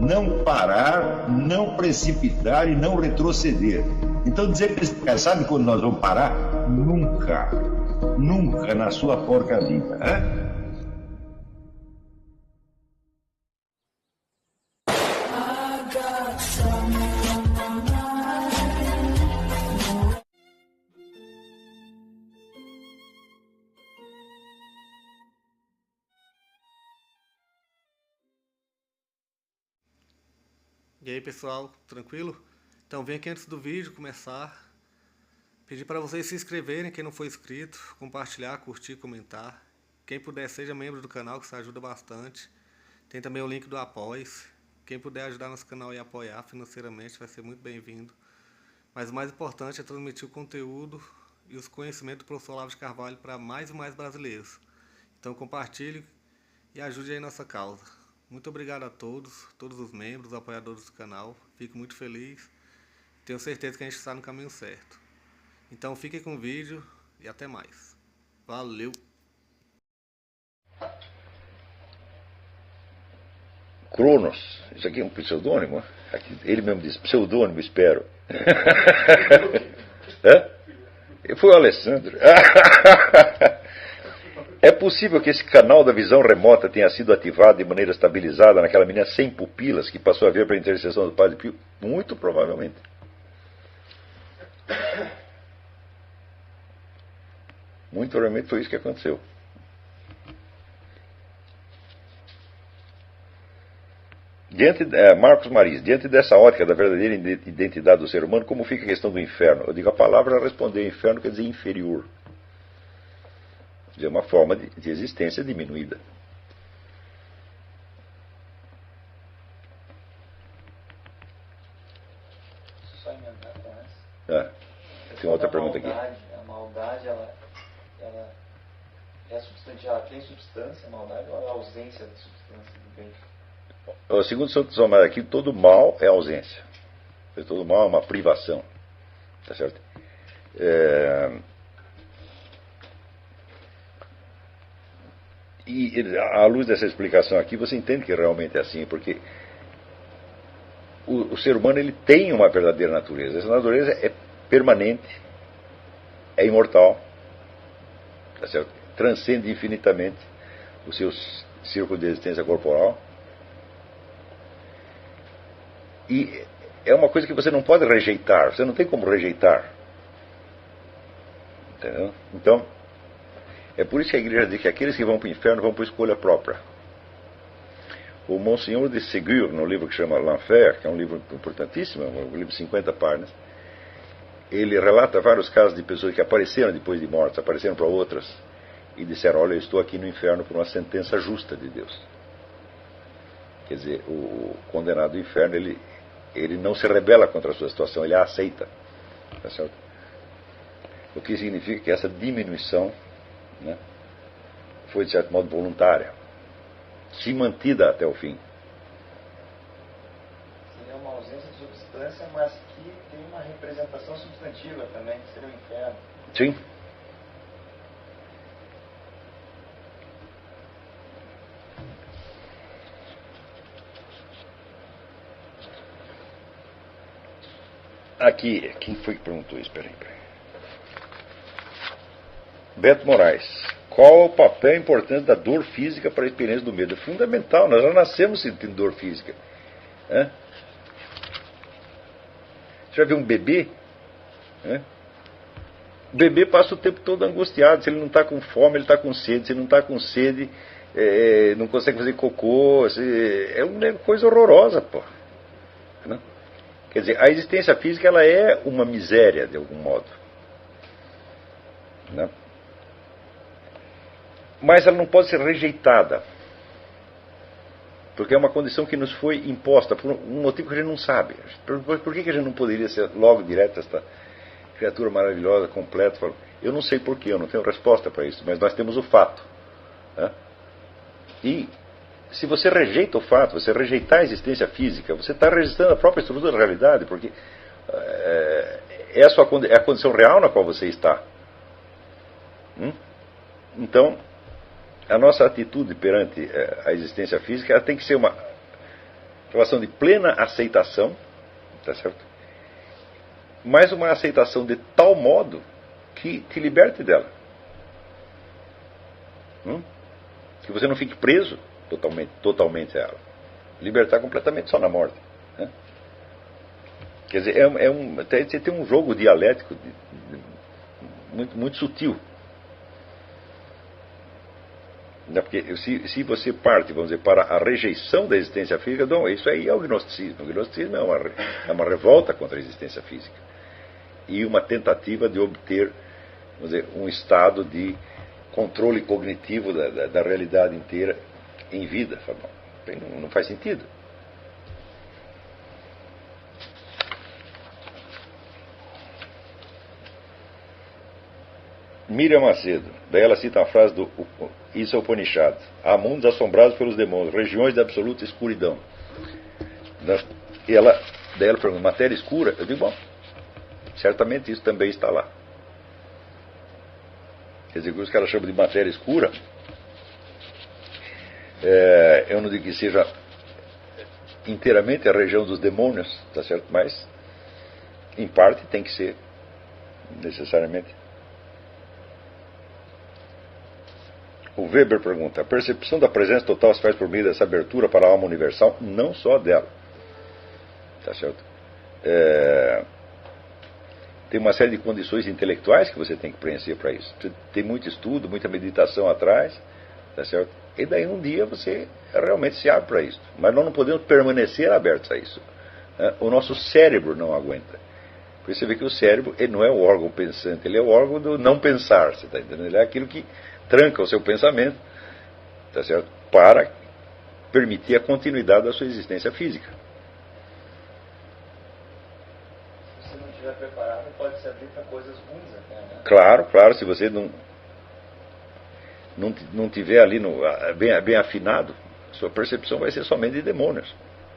não parar, não precipitar e não retroceder. Então dizer para esse cara, sabe quando nós vamos parar? Nunca. Nunca na sua porca vida. Né? E aí pessoal, tranquilo? Então vem aqui antes do vídeo começar, pedir para vocês se inscreverem, quem não for inscrito, compartilhar, curtir, comentar. Quem puder seja membro do canal, que isso ajuda bastante. Tem também o link do Apoia-se. Quem puder ajudar nosso canal e apoiar financeiramente vai ser muito bem-vindo. Mas o mais importante é transmitir o conteúdo e os conhecimentos do professor Olavo de Carvalho para mais e mais brasileiros. Então compartilhe e ajude aí nossa causa. Muito obrigado a todos os membros, apoiadores do canal. Fico muito feliz. Tenho certeza que a gente está no caminho certo. Então fiquem com o vídeo e até mais. Valeu! Cronos, isso aqui é um pseudônimo? Ele mesmo diz, pseudônimo, espero. Foi o Alessandro. É possível que esse canal da visão remota tenha sido ativado de maneira estabilizada naquela menina sem pupilas que passou a ver para a intercessão do Padre Pio? Muito provavelmente. Muito provavelmente foi isso que aconteceu. Marcos Maris, diante dessa ótica da verdadeira identidade do ser humano, como fica a questão do inferno? Eu digo, a palavra responder inferno quer dizer inferior. É uma forma de existência diminuída. Só emendar com essa. Tem outra pergunta aqui. A maldade, ela é substantiva, ela tem substância, a maldade, ou é a ausência da substância do bem? Segundo Santo Tomás aqui, todo mal é ausência. Todo mal é uma privação. Tá certo? E à luz dessa explicação aqui, você entende que realmente é assim, porque o ser humano ele tem uma verdadeira natureza. Essa natureza é permanente, é imortal, tá certo? Transcende infinitamente o seu círculo de existência corporal. E é uma coisa que você não pode rejeitar, você não tem como rejeitar. Entendeu? Então, é por isso que a igreja diz que aqueles que vão para o inferno vão por escolha própria. O Monsenhor de Ségur, no livro que chama L'Enfer, que é um livro importantíssimo, um livro de 50 páginas, ele relata vários casos de pessoas que apareceram depois de mortas, apareceram para outras, e disseram, olha, eu estou aqui no inferno por uma sentença justa de Deus. Quer dizer, o condenado do inferno, ele não se rebela contra a sua situação, ele a aceita. Tá certo? O que significa que essa diminuição, né, foi de certo modo voluntária, se mantida até o fim. Seria uma ausência de substância, mas que tem uma representação substantiva também, que seria o inferno. Sim. Aqui, quem foi que perguntou isso? Peraí. Beto Moraes. Qual é o papel importante da dor física para a experiência do medo? É fundamental, nós já nascemos sentindo dor física. Você já viu um bebê? O bebê passa o tempo todo angustiado. Se ele não está com fome, ele está com sede. Se ele não está com sede, não consegue fazer cocô. É uma coisa horrorosa, pô. Quer dizer, a existência física ela é uma miséria, de algum modo. Mas ela não pode ser rejeitada. Porque é uma condição que nos foi imposta por um motivo que a gente não sabe. Por que a gente não poderia ser logo direto esta criatura maravilhosa, completa? Eu não sei porquê, eu não tenho resposta para isso, mas nós temos o fato. E se você rejeita o fato, você rejeitar a existência física, você está rejeitando a própria estrutura da realidade, porque é a condição real na qual você está. Então, a nossa atitude perante a existência física ela tem que ser relação de plena aceitação, tá certo? Mas uma aceitação de tal modo que te liberte dela. Que você não fique preso totalmente a ela. Libertar completamente só na morte. Né? Quer dizer, tem um jogo dialético muito, muito sutil. Porque se você parte, vamos dizer, para a rejeição da existência física, não, isso aí é o gnosticismo. O gnosticismo é uma revolta contra a existência física. E uma tentativa de obter, vamos dizer, um estado de controle cognitivo da realidade inteira em vida. Não faz sentido. Miriam Macedo, daí ela cita uma frase do Isa Upanishad: há mundos assombrados pelos demônios, regiões de absoluta escuridão. Daí ela pergunta: matéria escura? Eu digo, bom, certamente isso também está lá. Quer dizer, o que ela chama de matéria escura, eu não digo que seja inteiramente a região dos demônios, tá certo? Mas, em parte, tem que ser, necessariamente. O Weber pergunta: a percepção da presença total se faz por meio dessa abertura para a alma universal? Não só dela. Tá certo? Tem uma série de condições intelectuais que você tem que preencher para isso. Tem muito estudo, muita meditação atrás. Tá certo? E daí um dia você realmente se abre para isso. Mas nós não podemos permanecer abertos a isso. O nosso cérebro não aguenta. Por isso você vê que o cérebro, ele não é o órgão pensante, ele é o órgão do não pensar. Você está entendendo? Ele é aquilo que tranca o seu pensamento, tá certo? Para permitir a continuidade da sua existência física. Se não estiver preparado, pode se abrir para coisas ruins até, né? Claro, se você não tiver ali bem afinado, sua percepção vai ser somente de demônios.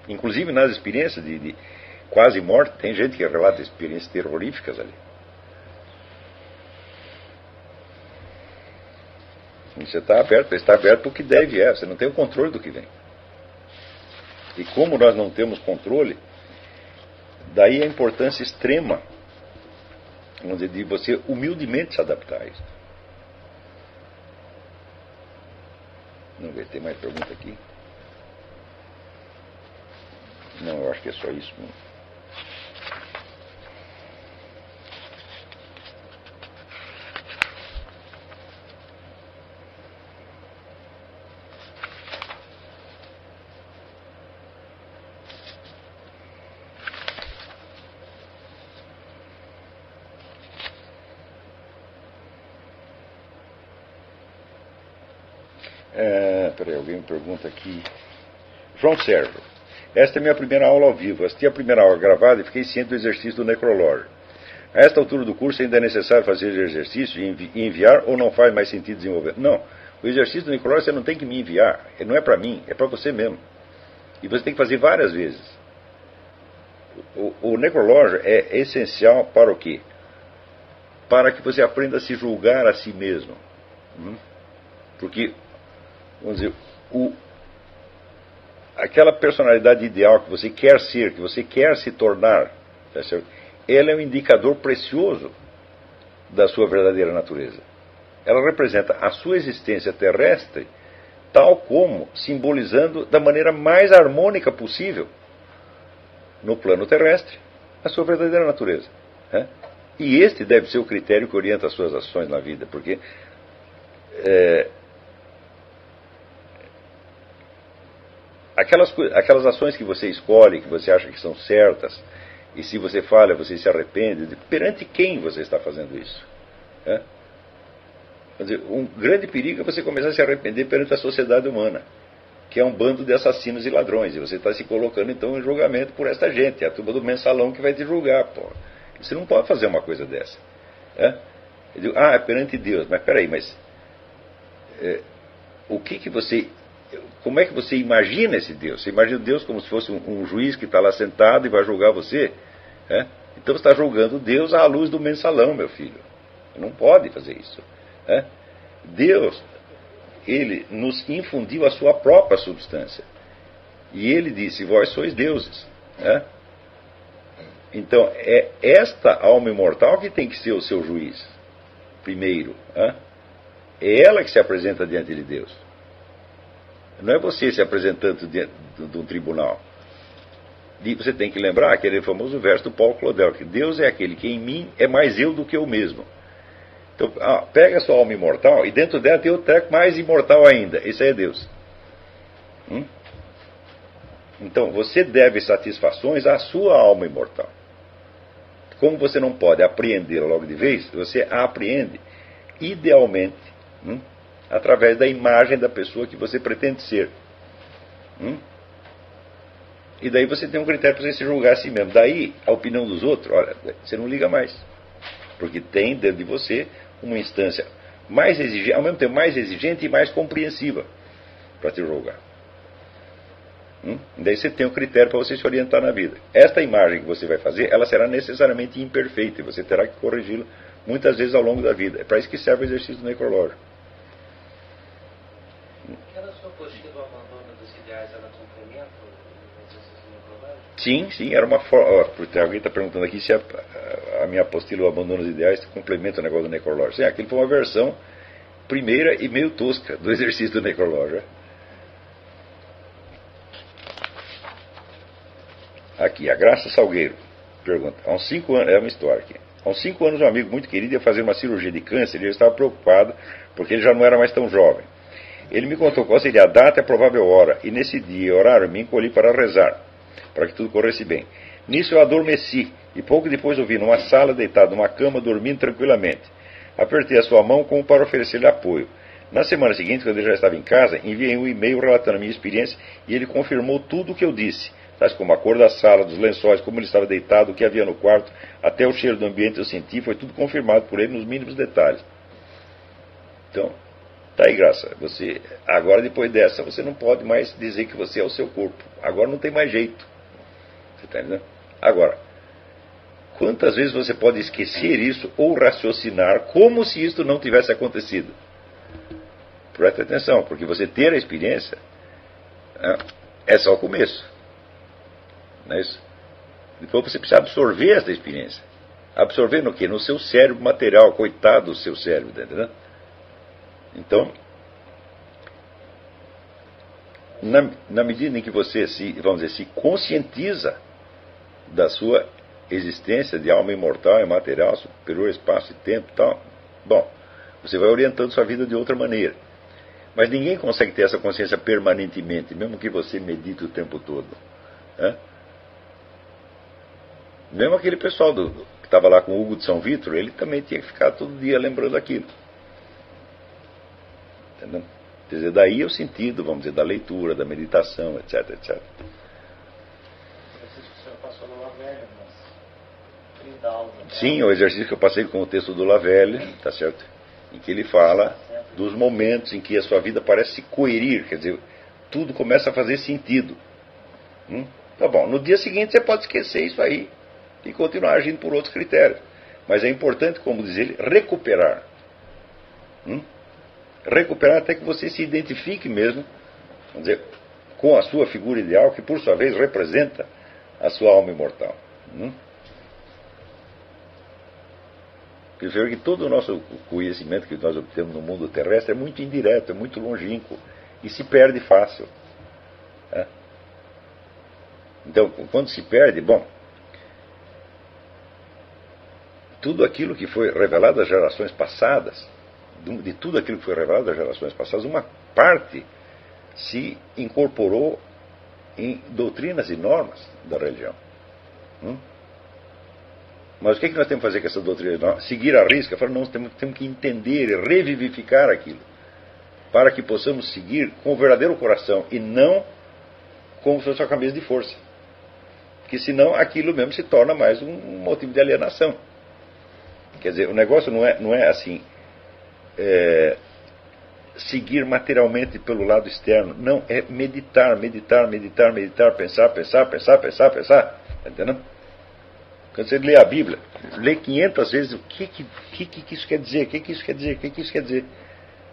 Inclusive nas experiências de quase morte, tem gente que relata experiências terroríficas ali. Você está aberto para o que deve você não tem o controle do que vem. E como nós não temos controle, daí a importância extrema, vamos dizer, de você humildemente se adaptar a isso. Vamos ver, tem mais pergunta aqui? Não, eu acho que é só isso mesmo. Peraí, alguém me pergunta aqui. João Sérgio: esta é minha primeira aula ao vivo. Assisti a primeira aula gravada e fiquei ciente do exercício do necrológio. A esta altura do curso ainda é necessário fazer o exercício e enviar, ou não faz mais sentido desenvolver? Não. O exercício do necrológio você não tem que me enviar. Ele não é para mim, é para você mesmo. E você tem que fazer várias vezes. O necrológio é essencial para o quê? Para que você aprenda a se julgar a si mesmo. Porque, vamos dizer, aquela personalidade ideal que você quer ser, que você quer se tornar, tá certo? Ela é um indicador precioso da sua verdadeira natureza. Ela representa a sua existência terrestre, tal como simbolizando da maneira mais harmônica possível, no plano terrestre, a sua verdadeira natureza. Né? E este deve ser o critério que orienta as suas ações na vida, porque aquelas ações que você escolhe, que você acha que são certas, e se você falha, você se arrepende, perante quem você está fazendo isso? Quer dizer, um grande perigo é você começar a se arrepender perante a sociedade humana, que é um bando de assassinos e ladrões, e você está se colocando então em julgamento por esta gente, é a turma do mensalão que vai te julgar. Pô. Você não pode fazer uma coisa dessa. Eu digo, é perante Deus, mas peraí, como é que você imagina esse Deus? Você imagina Deus como se fosse um juiz que está lá sentado e vai julgar você? Então você está julgando Deus à luz do mensalão, meu filho. Não pode fazer isso. Deus, Ele nos infundiu a sua própria substância. E ele disse, vós sois deuses. Né? Então, é esta alma imortal que tem que ser o seu juiz, primeiro. Né? É ela que se apresenta diante de Deus. Não é você se apresentando diante de um tribunal. E você tem que lembrar aquele famoso verso do Paulo Claudel, que Deus é aquele que em mim é mais eu do que eu mesmo. Então, pega a sua alma imortal e dentro dela tem outro treco mais imortal ainda. Esse aí é Deus. Então, você deve satisfações à sua alma imortal. Como você não pode apreendê-la logo de vez, você a apreende idealmente através da imagem da pessoa que você pretende ser. E daí você tem um critério para você se julgar a si mesmo. Daí, a opinião dos outros, olha, você não liga mais. Porque tem dentro de você uma instância mais exigente, ao mesmo tempo mais exigente e mais compreensiva para te julgar. Daí você tem um critério para você se orientar na vida. Esta imagem que você vai fazer, ela será necessariamente imperfeita e você terá que corrigi-la muitas vezes ao longo da vida. É para isso que serve o exercício do necrológio. Aquela sua postura do abandono dos ideais, ela complementa o exercício do necrológio? Sim, era uma forma. Alguém está perguntando aqui se a minha apostila, o abandono dos ideais, complementa o negócio do necrológio. Sim, aquilo foi uma versão primeira e meio tosca do exercício do necrológio. Aqui, a Graça Salgueiro pergunta, há uns 5 anos, é uma história aqui. Há uns 5 anos um amigo muito querido ia fazer uma cirurgia de câncer e ele estava preocupado porque ele já não era mais tão jovem. Ele me contou qual seria a data e a provável hora, e nesse dia e horário me encolhi para rezar, para que tudo corresse bem. Nisso eu adormeci, e pouco depois eu vi numa sala, deitado numa cama, dormindo tranquilamente. Apertei a sua mão como para oferecer-lhe apoio. Na semana seguinte, quando ele já estava em casa, enviei um e-mail relatando a minha experiência, e ele confirmou tudo o que eu disse, tais como a cor da sala, dos lençóis, como ele estava deitado, o que havia no quarto, até o cheiro do ambiente eu senti, foi tudo confirmado por ele nos mínimos detalhes. Então, tá aí, Graça. Você, agora, depois dessa, você não pode mais dizer que você é o seu corpo. Agora não tem mais jeito. Você está entendendo? Agora, quantas vezes você pode esquecer isso ou raciocinar como se isso não tivesse acontecido? Preste atenção, porque você ter a experiência é só o começo. Não é isso? Então você precisa absorver essa experiência. Absorver no quê? No seu cérebro material. Coitado do seu cérebro, tá entendendo? Então, na medida em que você vamos dizer, se conscientiza da sua existência de alma imortal e material, superior espaço e tempo e tal, bom, você vai orientando sua vida de outra maneira. Mas ninguém consegue ter essa consciência permanentemente, mesmo que você medite o tempo todo. Né? Mesmo aquele pessoal que estava lá com o Hugo de São Vítor, ele também tinha que ficar todo dia lembrando aquilo. Entendeu? Quer dizer, daí é o sentido, vamos dizer, da leitura, da meditação, etc, etc. O exercício que o senhor passou no Lavelle, mas 30 aulas. Sim, o exercício que eu passei com o texto do Lavelle, tá certo? Em que ele fala dos momentos em que a sua vida parece se coerir, quer dizer, tudo começa a fazer sentido. Tá bom, no dia seguinte você pode esquecer isso aí e continuar agindo por outros critérios. Mas é importante, como diz ele, recuperar. Recuperar até que você se identifique mesmo, vamos dizer, com a sua figura ideal, que por sua vez representa a sua alma imortal. Percebe que todo o nosso conhecimento que nós obtemos no mundo terrestre é muito indireto, é muito longínquo e se perde fácil. Então, quando se perde, bom, tudo aquilo que foi revelado às gerações passadas, de tudo aquilo que foi revelado às gerações passadas, uma parte se incorporou em doutrinas e normas da religião. Mas o que nós temos que fazer com essa doutrina e normas? Seguir a risca? Falar, não, temos que entender e revivificar aquilo, para que possamos seguir com o verdadeiro coração e não como se fosse uma camisa de força. Porque senão aquilo mesmo se torna mais um motivo de alienação. Quer dizer, o negócio não é assim, seguir materialmente pelo lado externo. Não, é meditar, pensar. Está entendendo? Quando você lê a Bíblia, lê 500 vezes o que isso quer dizer, o que isso quer dizer.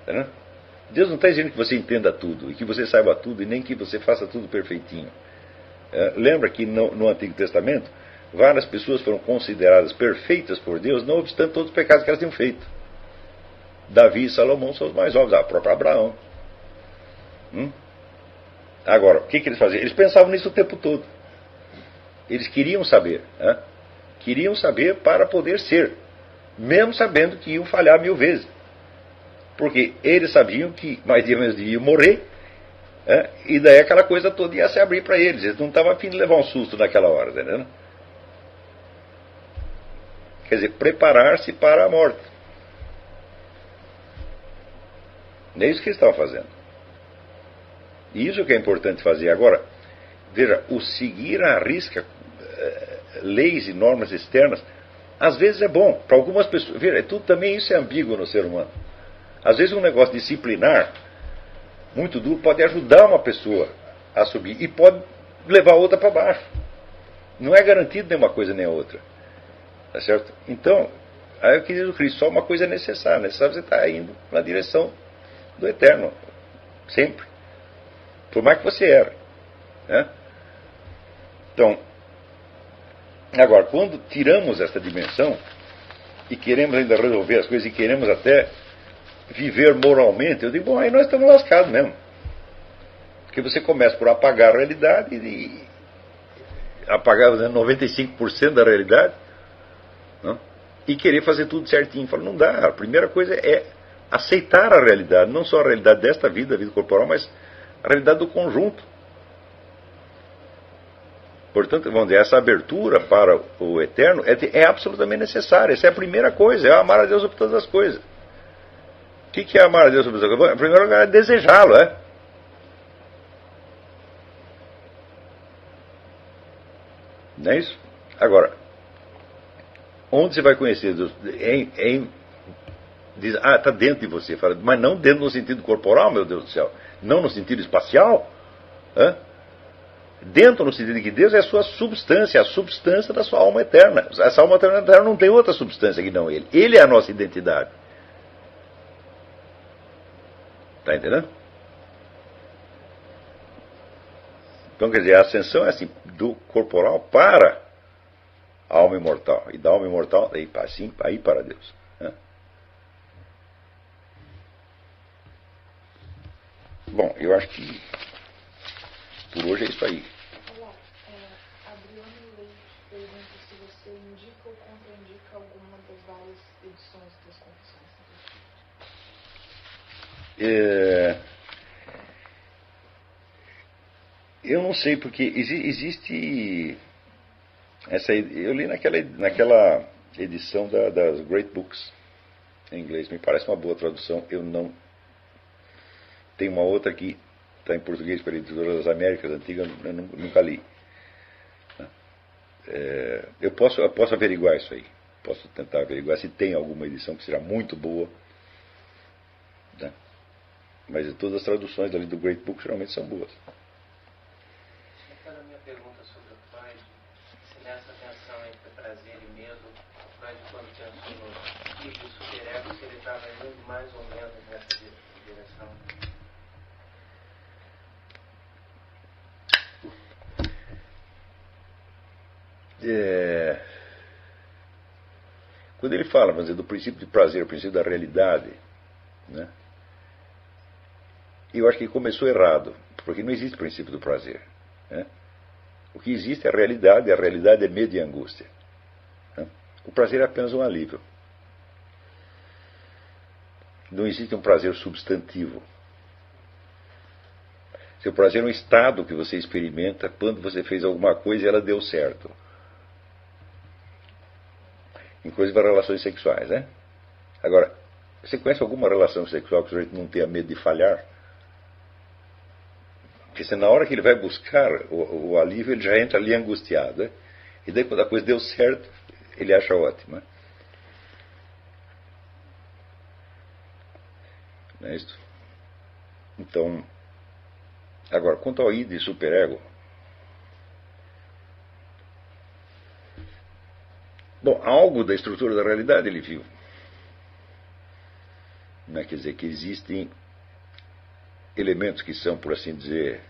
Tá entendendo? Deus não está dizendo que você entenda tudo, e que você saiba tudo, e nem que você faça tudo perfeitinho. Lembra que no Antigo Testamento, várias pessoas foram consideradas perfeitas por Deus, não obstante todos os pecados que elas tinham feito. Davi e Salomão são os mais óbvios, a própria Abraão. Agora, o que eles faziam? Eles pensavam nisso o tempo todo. Eles queriam saber. Queriam saber para poder ser, mesmo sabendo que iam falhar 1000 vezes. Porque eles sabiam que mais dia menos dia iam morrer, e daí aquela coisa toda ia se abrir para eles. Eles não estavam a fim de levar um susto naquela hora, entendeu? Quer dizer, preparar-se para a morte. Não é isso que eles estavam fazendo. E isso que é importante fazer. Agora, veja, o seguir à risca leis e normas externas, às vezes é bom. Para algumas pessoas, veja, tudo também isso é ambíguo no ser humano. Às vezes um negócio disciplinar, muito duro, pode ajudar uma pessoa a subir e pode levar a outra para baixo. Não é garantido nem uma coisa nem a outra. Tá certo? Então, aí o que diz o Cristo, só uma coisa é necessária. Necessário você estar indo na direção do eterno. Sempre. Por mais que você erre. Então, agora, quando tiramos essa dimensão e queremos ainda resolver as coisas e queremos até viver moralmente, eu digo, bom, aí nós estamos lascados mesmo. Porque você começa por apagar a realidade e apagar 95% da realidade, não? E querer fazer tudo certinho. Fala, não dá. A primeira coisa é aceitar a realidade, não só a realidade desta vida, a vida corporal, mas a realidade do conjunto. Portanto, vamos dizer, essa abertura para o eterno é absolutamente necessária. Essa é a primeira coisa, é amar a Deus sobre todas as coisas. O que é amar a Deus sobre todas as coisas? Em primeiro lugar, é desejá-lo, Não é isso? Agora, onde você vai conhecer Deus? Diz, está dentro de você. Fala, mas não dentro no sentido corporal, meu Deus do céu. Não no sentido espacial. Dentro no sentido de que Deus é a sua substância, a substância da sua alma eterna. Essa alma eterna não tem outra substância que não Ele. Ele é a nossa identidade. Está entendendo? Então, quer dizer, a ascensão é assim, do corporal para a alma imortal. E da alma imortal, assim, aí para Deus. Bom, eu acho que por hoje é isso aí. Olá, Adriano Leite pergunta se você indica ou contraindica alguma das várias edições das Confissões. Eu não sei, porque existe essa. Eu li naquela edição das Great Books em inglês, me parece uma boa tradução. Eu não. Tem uma outra aqui, está em português pela Editora das Américas, antiga, eu nunca li. Eu posso averiguar isso aí. Posso tentar averiguar se tem alguma edição que seja muito boa. Né? Mas todas as traduções ali do Great Book geralmente são boas. Aquela minha pergunta sobre o Freud, se nessa tensão entre prazer e medo, o Freud, quando pensou no ego e superego, se ele estava indo mais ou menos nessa direção. Quando ele fala, vamos dizer, do princípio de prazer, o princípio da realidade, né? Eu acho que ele começou errado, porque não existe princípio do prazer. Né? O que existe é a realidade, e a realidade é medo e angústia. Né? O prazer é apenas um alívio. Não existe um prazer substantivo. Seu prazer é um estado que você experimenta quando você fez alguma coisa e ela deu certo. Inclusive as relações sexuais, né? Agora, você conhece alguma relação sexual que o sujeito não tenha medo de falhar? Porque se na hora que ele vai buscar o alívio, ele já entra ali angustiado. Né? E daí quando a coisa deu certo, ele acha ótimo. Né? Não é isso? Então, agora, quanto ao id e superego, bom, algo da estrutura da realidade ele viu. Não é? Quer dizer, que existem elementos que são, por assim dizer,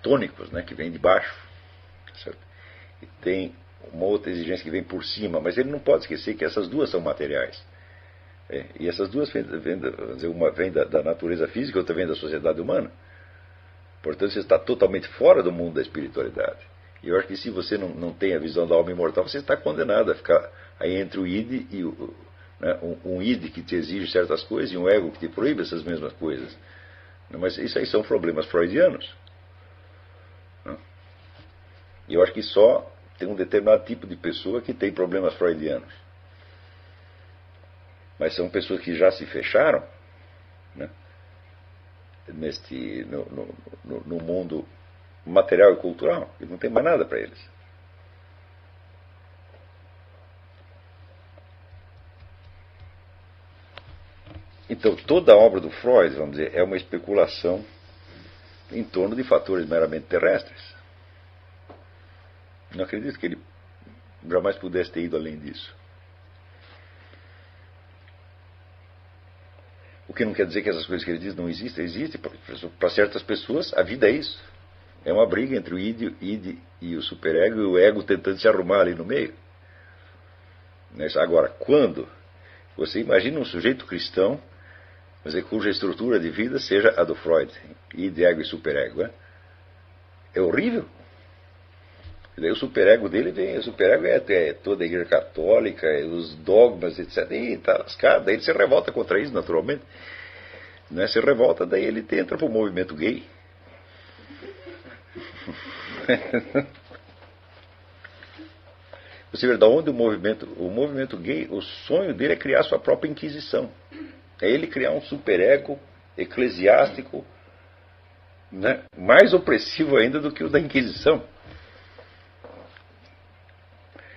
tônicos, né, que vêm de baixo, certo? E tem uma outra exigência que vem por cima, mas ele não pode esquecer que essas duas são materiais. E essas duas uma vem da natureza física, outra vem da sociedade humana. Portanto, você está totalmente fora do mundo da espiritualidade. E eu acho que se você não tem a visão da alma imortal, você está condenado a ficar aí entre o id e um id que te exige certas coisas e um ego que te proíbe essas mesmas coisas. Mas isso aí são problemas freudianos. E eu acho que só tem um determinado tipo de pessoa que tem problemas freudianos. Mas são pessoas que já se fecharam, né, no mundo material e cultural, e não tem mais nada para eles. Então, toda a obra do Freud, vamos dizer, é uma especulação em torno de fatores meramente terrestres. Não acredito que ele jamais pudesse ter ido além disso. O que não quer dizer que essas coisas que ele diz não existem. Existem. Para certas pessoas, a vida é isso. É uma briga entre o id e o superego, e o ego tentando se arrumar ali no meio. Agora, quando você imagina um sujeito cristão, cuja estrutura de vida seja a do Freud, id, ego e superego, é horrível. E daí o superego dele vem, o superego é toda a igreja católica, os dogmas, etc. E tá lascado, daí ele se revolta contra isso, naturalmente. Né? Se revolta, daí ele entra para o movimento gay. Você vê, da onde o movimento gay, o sonho dele é criar sua própria inquisição. É ele criar um superego eclesiástico, né, mais opressivo ainda do que o da Inquisição.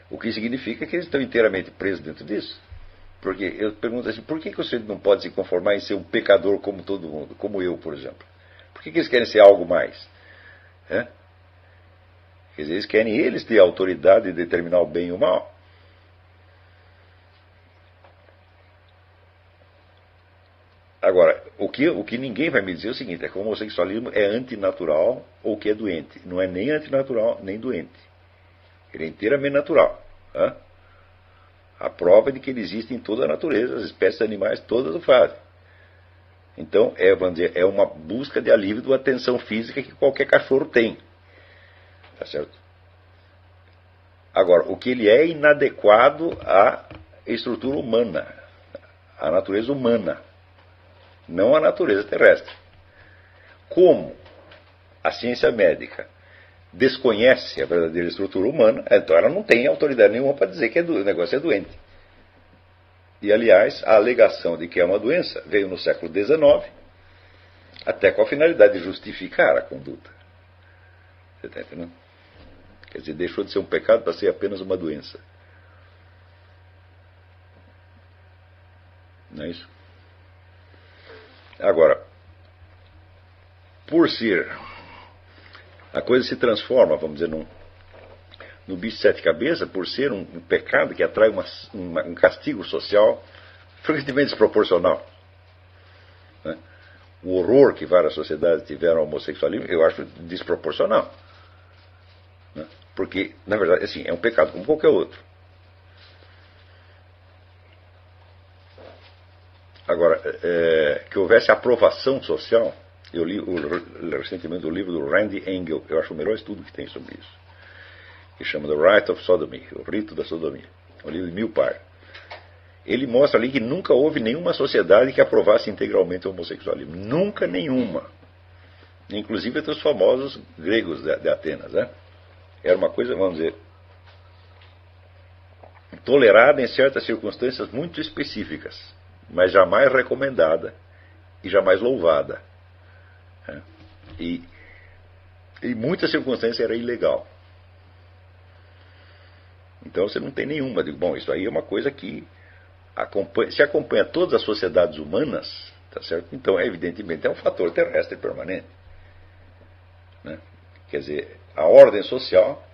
O que significa que eles estão inteiramente presos dentro disso. Porque eu pergunto assim, por que o sujeito não pode se conformar em ser um pecador como todo mundo, como eu, por exemplo? Por que eles querem ser algo mais? Quer dizer, eles querem eles ter a autoridade de determinar o bem e o mal. Agora, o que ninguém vai me dizer é o seguinte, é que o homossexualismo é antinatural ou que é doente. Não é nem antinatural, nem doente. Ele é inteiramente natural. A prova de que ele existe em toda a natureza, as espécies animais todas o fazem. Então, vamos dizer, é uma busca de alívio da tensão física que qualquer cachorro tem. Tá certo? Agora, o que ele é inadequado à estrutura humana, à natureza humana, não à natureza terrestre. Como a ciência médica desconhece a verdadeira estrutura humana, então ela não tem autoridade nenhuma para dizer que o negócio é doente. E, aliás, a alegação de que é uma doença veio no século XIX, até com a finalidade de justificar a conduta. Você está entendendo? Quer dizer, deixou de ser um pecado para ser apenas uma doença. Não é isso? Agora, por ser... A coisa se transforma, vamos dizer, no bicho de sete cabeças, por ser um pecado que atrai um castigo social frequentemente desproporcional. Né? O horror que várias sociedades tiveram ao homossexualismo, eu acho desproporcional. Né? Porque, na verdade, assim, é um pecado como qualquer outro. Agora, que houvesse aprovação social... Eu li recentemente o livro do Randy Engel, eu acho o melhor estudo que tem sobre isso, que chama The Rite of Sodomy, o rito da sodomia, um livro de 1000 páginas. Ele mostra ali que nunca houve nenhuma sociedade que aprovasse integralmente o homossexualismo, nunca nenhuma, inclusive entre os famosos gregos de Atenas, né? Era uma coisa, vamos dizer, tolerada em certas circunstâncias muito específicas, mas jamais recomendada e jamais louvada. E em muitas circunstâncias era ilegal. Então você não tem nenhuma. Digo, bom, isso aí é uma coisa que se acompanha todas as sociedades humanas, tá certo? Então, evidentemente, é um fator terrestre permanente. Né? Quer dizer, a ordem social,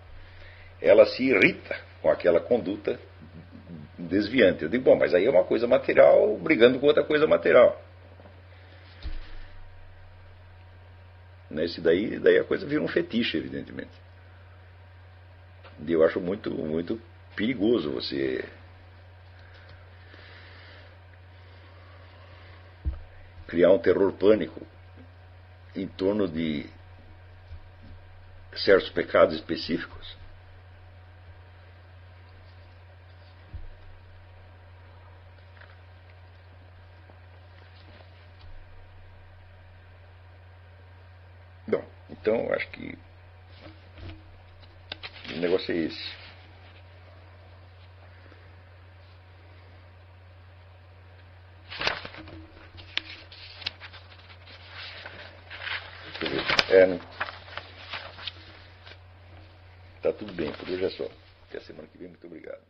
ela se irrita com aquela conduta desviante. Eu digo, bom, mas aí é uma coisa material brigando com outra coisa material. Né? Daí a coisa vira um fetiche, evidentemente. E eu acho muito, muito perigoso você criar um terror pânico em torno de certos pecados específicos. Bom, então acho que o negócio é esse. Né? Tá tudo bem, por hoje é só. Até a semana que vem, muito obrigado.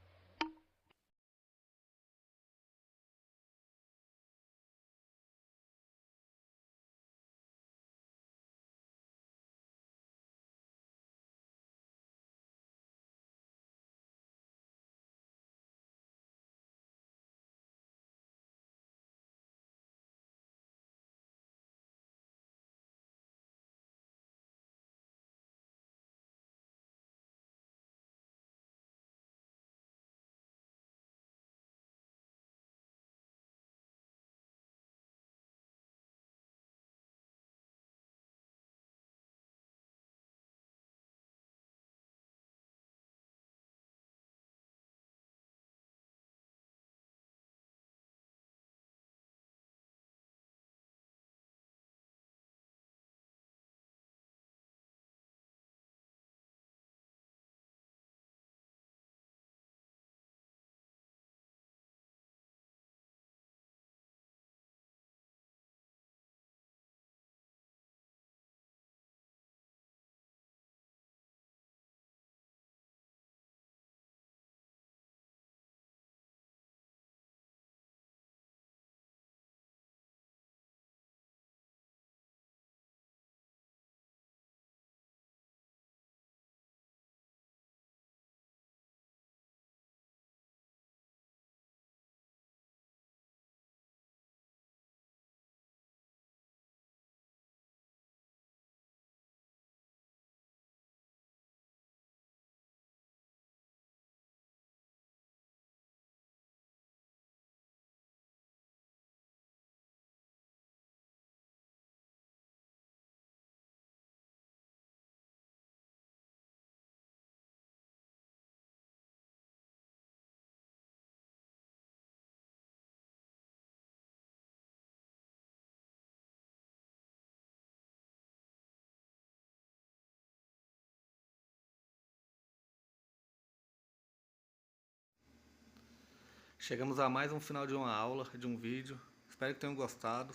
Chegamos a mais um final de uma aula, de um vídeo. Espero que tenham gostado.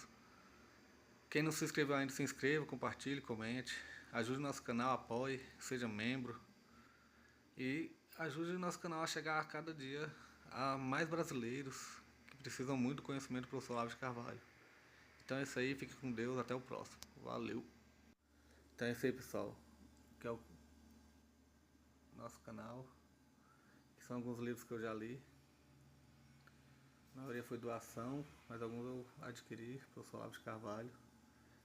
Quem não se inscreveu ainda, se inscreva, compartilhe, comente. Ajude nosso canal, apoie, seja membro. E ajude o nosso canal a chegar a cada dia a mais brasileiros que precisam muito do conhecimento do professor Olavo de Carvalho. Então é isso aí, fique com Deus, até o próximo. Valeu! Então é isso aí, pessoal. Que é o nosso canal. Que são alguns livros que eu já li. A maioria foi doação, mas alguns eu adquiri, professor Olavo de Carvalho.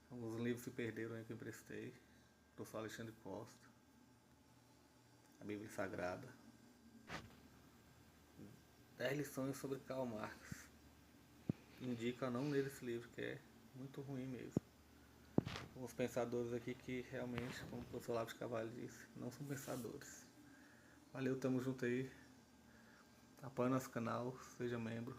Alguns livros se perderam aí que eu emprestei. Professor Alexandre Costa. A Bíblia Sagrada. 10 lições sobre Karl Marx. Indica a não ler esse livro, que é muito ruim mesmo. Alguns pensadores aqui que realmente, como o professor Olavo de Carvalho disse, não são pensadores. Valeu, tamo junto aí. Apoie nosso canal, seja membro.